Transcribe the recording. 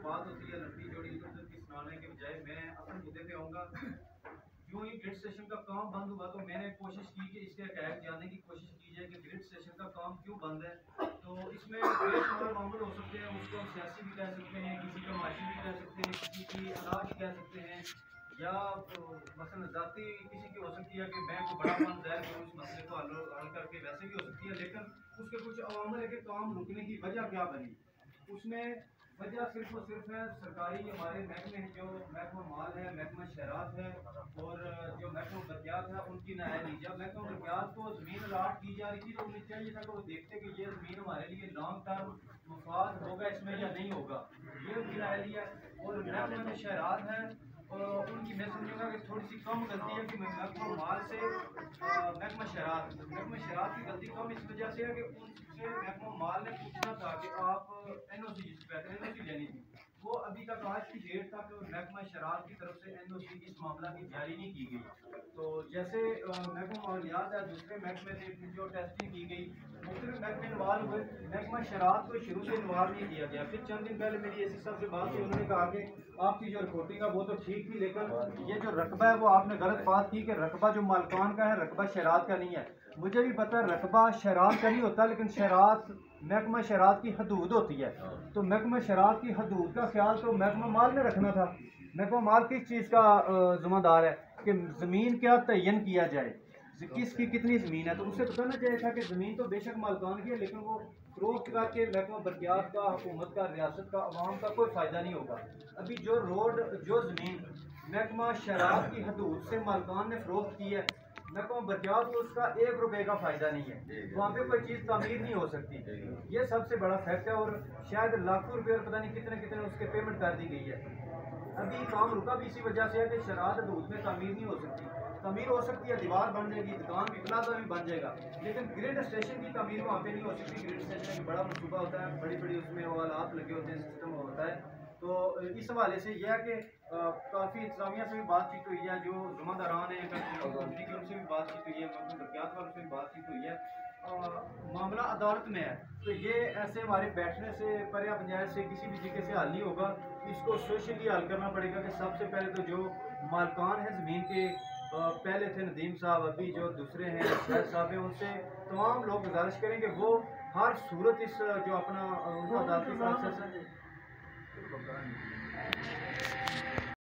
बात होती है लंबी जोड़ी इधर उधर की सुनाने के बजाय मैं असल मुद्दे पे आऊँगा। यूँ ही ग्रिड स्टेशन का काम बंद हुआ तो मैंने कोशिश की कि इसके अटैक जानने की कोशिश की जाए कि ग्रिड स्टेशन का काम क्यों बंद है। तो इसमें बेशुमार मामले हो सकते हैं, उसको हम सियासी भी कह सकते हैं, किसी का माशी भी कह सकते हैं, किसी की अनाज भी कह सकते हैं, या मसलन ज़ाती किसी की हो सकती है कि मैं कोई बड़ा मन ज़ाहिर करूँ इस मसले को हल करके, वैसे भी हो सकती है। लेकिन उसके कुछ अवामल है कि काम रुकने की वजह क्या बनी, उसमें वजह सिर्फ और सिर्फ है सरकारी हमारे महकमे जो महकमा माल है, महकमा शहरात है और जो महकमा बतियात है उनकी नाअहली। जब महकमा बतियात को ज़मीन अलाट की जा रही थी तो उन्हें चाहिए था कि वो देखते कि ये ज़मीन हमारे लिए लॉन्ग टर्म मुफाद होगा इसमें या नहीं होगा, ये उनकी नाअहली है। और महकमा जो शहरात है उनकी मैं समझूंगा कि थोड़ी सी कम गलती है कि महकमा माल से महकमा शहरात की गलती कम इस वजह से है कि उनसे महकमा माल ने पूछना था कि आप एनओसी जिस कहते हैं एनओसी लेनी थी, वो अभी तक आज की डेट तक महकमा शहरात की तरफ से एनओसी इस मामला की जारी नहीं की गई। तो जैसे महकमा मालियात है, दूसरे महकमे से जो टेस्टिंग की गई, मुख्तलिफ महकमे इन्वॉल्व हुए, महकमा शहरात को शुरू से इन्वॉल्व नहीं किया गया। फिर चंद दिन पहले मेरी एसी साहब से बात हुई, उन्होंने कहा कि आपकी जो रिपोर्टिंग है वो तो ठीक थी, लेकिन ये जो रकबा है वो आपने गलत बात की कि रकबा जो मालकान का है रकबा शहरात का नहीं है। मुझे भी पता है रकबा शहरात का नहीं होता, लेकिन शहरात महकमा शहरात की हदूद होती है। तो महकमा शहरात की हदूद का ख्याल तो महकमा माल ने रखना था। महकमा माल किस चीज़ का ज़िम्मेदार है कि ज़मीन क्या तयन किया जाए, किसकी कितनी ज़मीन है, तो उससे बताना चाहिए था कि ज़मीन तो बेशक मालकान की है, लेकिन वो फरोख्त करके महकमा बरकियात का, हुकूमत का, रियासत का, अवाम का कोई फ़ायदा नहीं होगा। अभी जो रोड जो ज़मीन महकमा शहरात की हदूद से मालकान ने फरोख्त की है, महकमा बरकियात को उसका 1 रुपए का फ़ायदा नहीं है, वहाँ पे कोई चीज़ तामीर नहीं हो सकती। ये सबसे बड़ा फैक्ट है। और शायद लाखों रुपये और पता नहीं कितने कितने उसके पेमेंट कर दी गई है। अभी काम रुका भी इसी वजह से है कि शरात हदूद में तामीर नहीं हो सकती। तामीर हो सकती है, दीवार बन जाएगी, दुकान भी प्लाजा भी बन जाएगा, लेकिन ग्रिड स्टेशन की तामीर वहाँ पे नहीं हो सकती। ग्रिड स्टेशन एक बड़ा मनसूबा होता है, बड़ी बड़ी उसमें वो आलात लगे होते हैं, सिस्टम होता है। तो इस हवाले से यह है कि काफ़ी इंतजामिया से भी बातचीत हुई है, जो ज़िम्मेदारान है कंपनी की उनसे भी बातचीत हुई है, बरकियात वालों से भी बातचीत हुई है। मामला अदालत में है, तो ये ऐसे हमारे बैठने से पर्या पंचायत से किसी भी तरीके से हल नहीं होगा। इसको सोशली हल करना पड़ेगा कि सबसे पहले तो जो मालकान है ज़मीन के, पहले थे नदीम साहब, अभी जो दूसरे हैं शहर साहब हैं, उनसे तमाम लोग गुजारिश करेंगे वो हर सूरत इस जो अपना उनका अदालती प्रोसेस है